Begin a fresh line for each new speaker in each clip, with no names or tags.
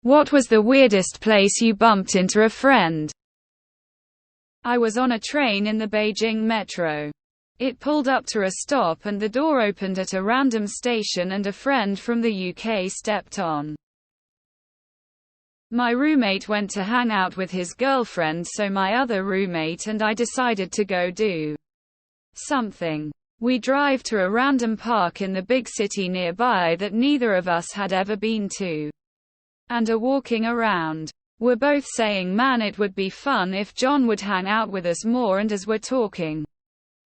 What was the weirdest place you bumped into a friend? I was on a train in the Beijing metro. It pulled up to a stop and the door opened at a random station and a friend from the UK stepped on. My roommate went to hang out with his girlfriend, so my other roommate and I decided to go do something. We drive to a random park in the big city nearby that neither of us had ever been to, and are walking around. We're both saying, man, it would be fun if John would hang out with us more, and as we're talking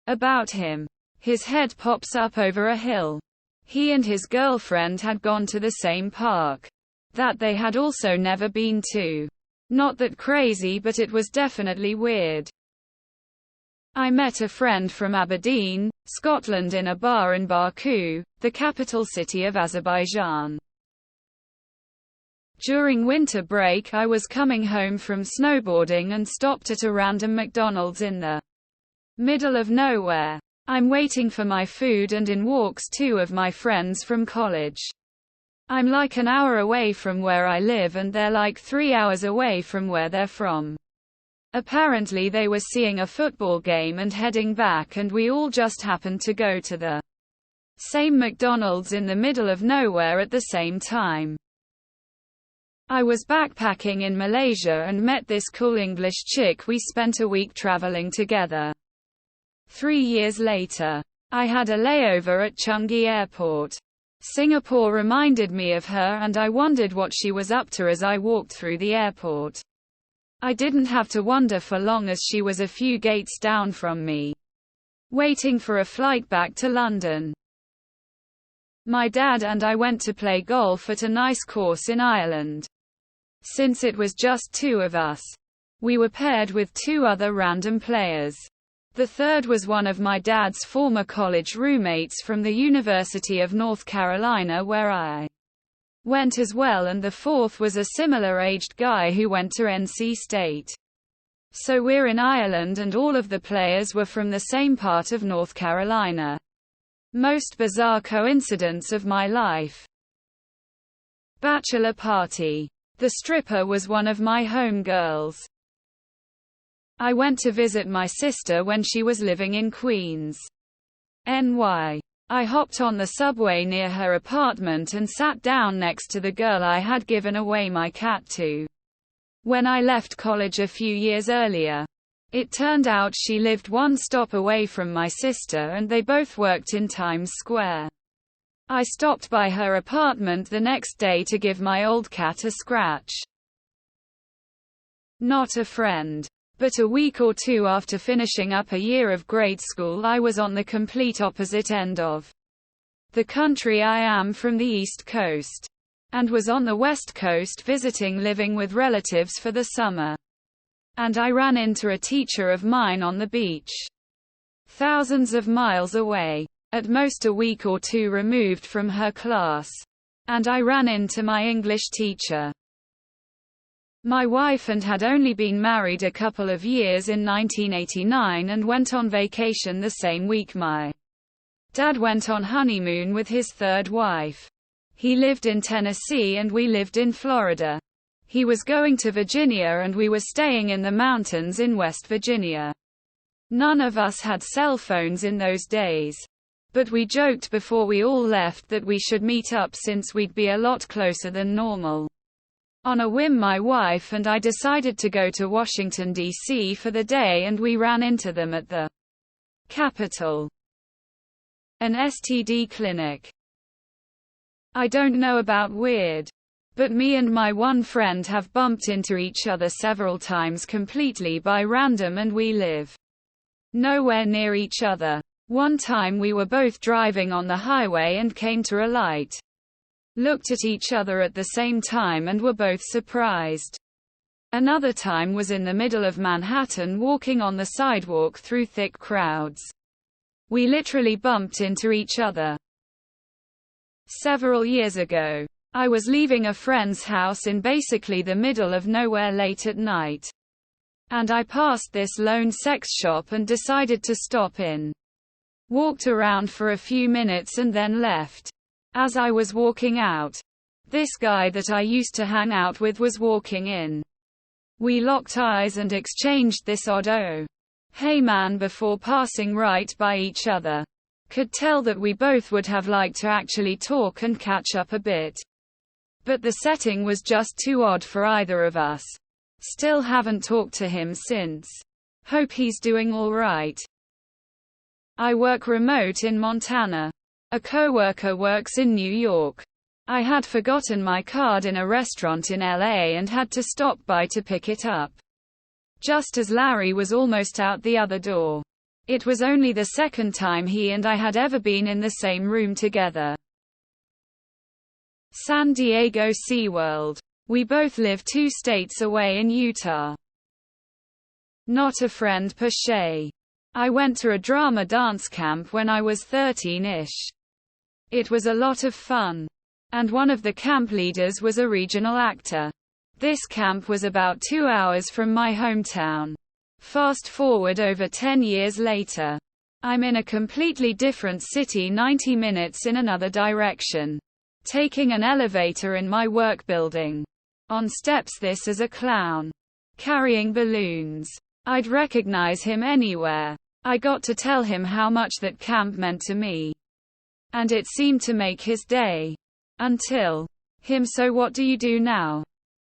about him, his head pops up over a hill. He and his girlfriend had gone to the same park that they had also never been to. Not that crazy, but it was definitely weird. I met a friend from Aberdeen, Scotland in a bar in Baku, the capital city of Azerbaijan. During winter break, I was coming home from snowboarding and stopped at a random McDonald's in the middle of nowhere. I'm waiting for my food and in walks two of my friends from college. I'm like an hour away from where I live and they're like 3 hours away from where they're from. Apparently they were seeing a football game and heading back, and we all just happened to go to the same McDonald's in the middle of nowhere at the same time. I was backpacking in Malaysia and met this cool English chick. We spent a week traveling together. 3 years later, I had a layover at Changi Airport. Singapore reminded me of her and I wondered what she was up to as I walked through the airport. I didn't have to wonder for long as she was a few gates down from me, waiting for a flight back to London. My dad and I went to play golf at a nice course in Ireland. Since it was just two of us, we were paired with two other random players. The third was one of my dad's former college roommates from the University of North Carolina, where I went as well, and the fourth was a similar-aged guy who went to NC State. So we're in Ireland and all of the players were from the same part of North Carolina. Most bizarre coincidence of my life. Bachelor party. The stripper was one of my homegirls. I went to visit my sister when she was living in Queens, NY. I hopped on the subway near her apartment and sat down next to the girl I had given away my cat to when I left college a few years earlier. It turned out she lived one stop away from my sister and they both worked in Times Square. I stopped by her apartment the next day to give my old cat a scratch. Not a friend. But a week or two after finishing up a year of grade school, I was on the complete opposite end of the country. I am from the East Coast, and was on the West Coast visiting, living with relatives for the summer. And I ran into a teacher of mine on the beach, thousands of miles away, at most a week or two removed from her class. And I ran into my English teacher. My wife and had only been married a couple of years in 1989 and went on vacation the same week my dad went on honeymoon with his third wife. He lived in Tennessee and we lived in Florida. He was going to Virginia and we were staying in the mountains in West Virginia. None of us had cell phones in those days. But we joked before we all left that we should meet up since we'd be a lot closer than normal. On a whim, my wife and I decided to go to Washington, D.C. for the day, and we ran into them at the Capitol, an STD clinic. I don't know about weird, but me and my one friend have bumped into each other several times completely by random, and we live nowhere near each other. One time we were both driving on the highway and came to a light, looked at each other at the same time and were both surprised. Another time was in the middle of Manhattan walking on the sidewalk through thick crowds. We literally bumped into each other. Several years ago, I was leaving a friend's house in basically the middle of nowhere late at night, and I passed this lone sex shop and decided to stop in. Walked around for a few minutes and then left. As I was walking out, This guy that I used to hang out with was walking in. We locked eyes and exchanged this odd "oh, hey man" before passing right by each other. Could tell that we both would have liked to actually talk and catch up a bit. But the setting was just too odd for either of us. Still haven't talked to him since. Hope he's doing alright. I work remote in Montana. A coworker works in New York. I had forgotten my card in a restaurant in LA and had to stop by to pick it up. Just as Larry was almost out the other door. It was only the second time he and I had ever been in the same room together. San Diego SeaWorld. We both live 2 states away in Utah. Not a friend per se. I went to a drama dance camp when I was 13-ish. It was a lot of fun. And one of the camp leaders was a regional actor. This camp was about 2 hours from my hometown. Fast forward over 10 years later. I'm in a completely different city 90 minutes in another direction. Taking an elevator in my work building. On steps this as a clown. Carrying balloons. I'd recognize him anywhere. I got to tell him how much that camp meant to me. And it seemed to make his day. Until. Him, so what do you do now?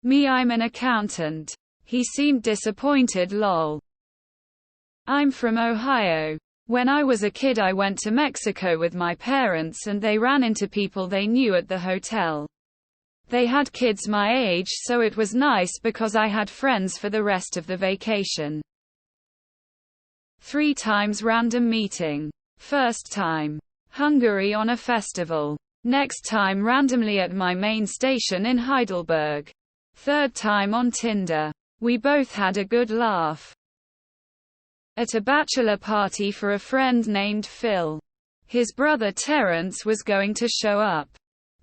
Me, I'm an accountant. He seemed disappointed. Lol. I'm from Ohio. When I was a kid I went to Mexico with my parents and they ran into people they knew at the hotel. They had kids my age, so it was nice because I had friends for the rest of the vacation. 3 times random meeting. First time. Hungary on a festival. Next time randomly at my main station in Heidelberg. Third time on Tinder. We both had a good laugh. At a bachelor party for a friend named Phil. His brother Terrence was going to show up.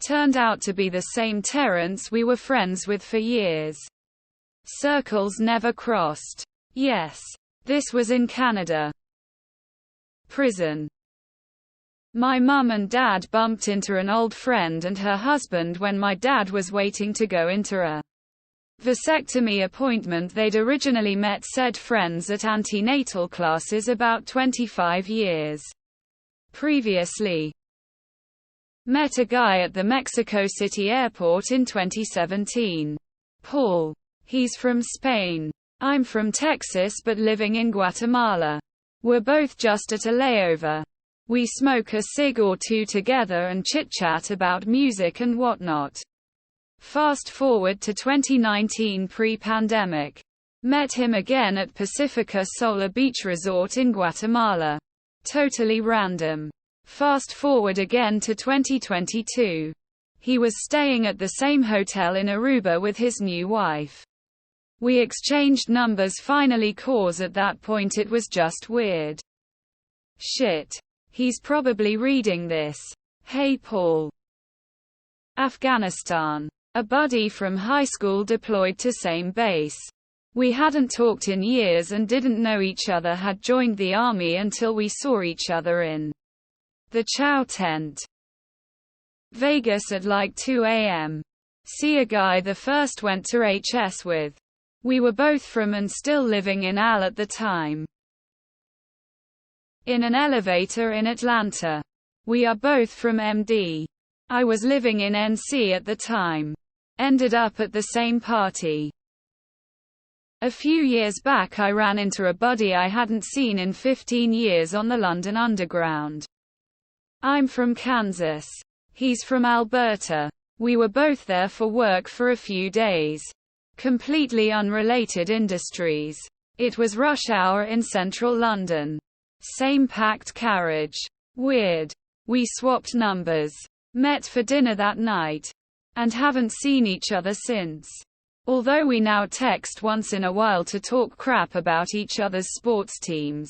Turned out to be the same Terrence we were friends with for years. Circles never crossed. Yes. This was in Canada. Prison. My mum and dad bumped into an old friend and her husband when my dad was waiting to go into a vasectomy appointment. They'd originally met said friends at antenatal classes about 25 years previously. Met a guy at the Mexico City airport in 2017. Paul. He's from Spain. I'm from Texas but living in Guatemala. We're both just at a layover. We smoke a cig or two together and chit-chat about music and whatnot. Fast forward to 2019 pre-pandemic. Met him again at Pacifica Solar Beach Resort in Guatemala. Totally random. Fast forward again to 2022. He was staying at the same hotel in Aruba with his new wife. We exchanged numbers finally cause at that point it was just weird. Shit. He's probably reading this. Hey Paul. Afghanistan. A buddy from high school deployed to same base. We hadn't talked in years and didn't know each other had joined the army until we saw each other in the chow tent. Vegas at like 2 a.m. See a guy the first went to HS with. We were both from and still living in Al at the time. In an elevator in Atlanta. We are both from MD. I was living in NC at the time. Ended up at the same party. A few years back I ran into a buddy I hadn't seen in 15 years on the London Underground. I'm from Kansas. He's from Alberta. We were both there for work for a few days. Completely unrelated industries. It was rush hour in central London. Same packed carriage. Weird. We swapped numbers. Met for dinner that night. And haven't seen each other since. Although we now text once in a while to talk crap about each other's sports teams.